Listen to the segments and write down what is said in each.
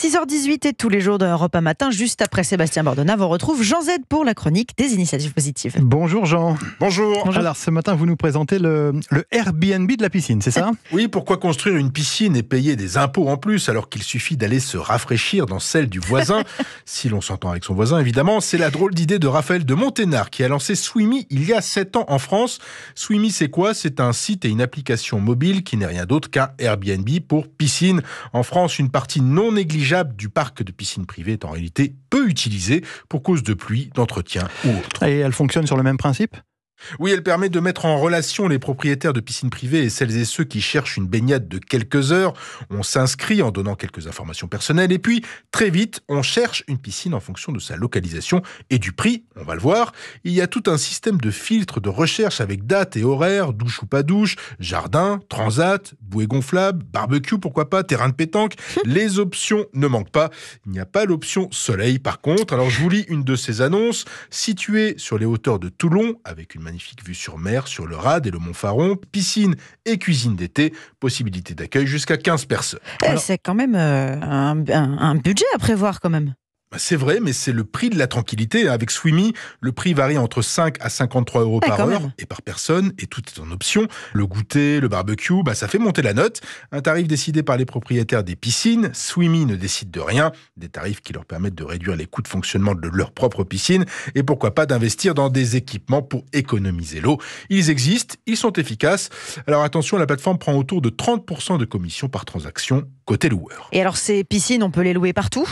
6h18 et tous les jours de Europe 1 matin, juste après Sébastien Bordonnaz, on retrouve Jean Z pour la chronique des initiatives positives. Bonjour Jean. Bonjour. Alors ce matin, vous nous présentez le Airbnb de la piscine, c'est ça ? Oui, pourquoi construire une piscine et payer des impôts en plus alors qu'il suffit d'aller se rafraîchir dans celle du voisin, si l'on s'entend avec son voisin évidemment. C'est la drôle d'idée de Raphaël de Monténard qui a lancé Swimmy il y a 7 ans en France. Swimmy, c'est quoi ? C'est un site et une application mobile qui n'est rien d'autre qu'un Airbnb pour piscine. En France, une partie non négligeable du parc de piscines privées est en réalité peu utilisée pour cause de pluie, d'entretien ou autre. Et elle fonctionne sur le même principe ? Oui, elle permet de mettre en relation les propriétaires de piscines privées et celles et ceux qui cherchent une baignade de quelques heures. On s'inscrit en donnant quelques informations personnelles et puis, très vite, on cherche une piscine en fonction de sa localisation et du prix, on va le voir. Il y a tout un système de filtres de recherche avec date et horaire, douche ou pas douche, jardin, transat, bouée gonflable, barbecue, pourquoi pas, terrain de pétanque. Les options ne manquent pas. Il n'y a pas l'option soleil par contre. Alors je vous lis une de ces annonces. Située sur les hauteurs de Toulon, avec une magnifique vue sur mer, sur le Rade et le Mont Faron, piscine et cuisine d'été, possibilité d'accueil jusqu'à 15 personnes. Alors, c'est quand même un budget à prévoir quand même. C'est vrai, mais c'est le prix de la tranquillité. Avec Swimmy, le prix varie entre 5 à 53 euros par heure et par personne, et tout est en option. Le goûter, le barbecue, ça fait monter la note. Un tarif décidé par les propriétaires des piscines. Swimmy ne décide de rien. Des tarifs qui leur permettent de réduire les coûts de fonctionnement de leur propre piscine et pourquoi pas d'investir dans des équipements pour économiser l'eau. Ils existent, ils sont efficaces. Alors attention, la plateforme prend autour de 30% de commission par transaction côté loueur. Et alors ces piscines, on peut les louer partout ?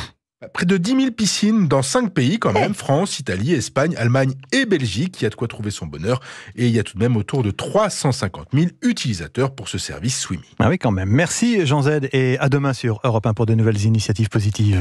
Près de 10 000 piscines dans 5 pays quand même, France, Italie, Espagne, Allemagne et Belgique. Il y a de quoi trouver son bonheur. Et il y a tout de même autour de 350 000 utilisateurs pour ce service Swimmy. Ah oui quand même. Merci Jean Z et à demain sur Europe 1 pour de nouvelles initiatives positives.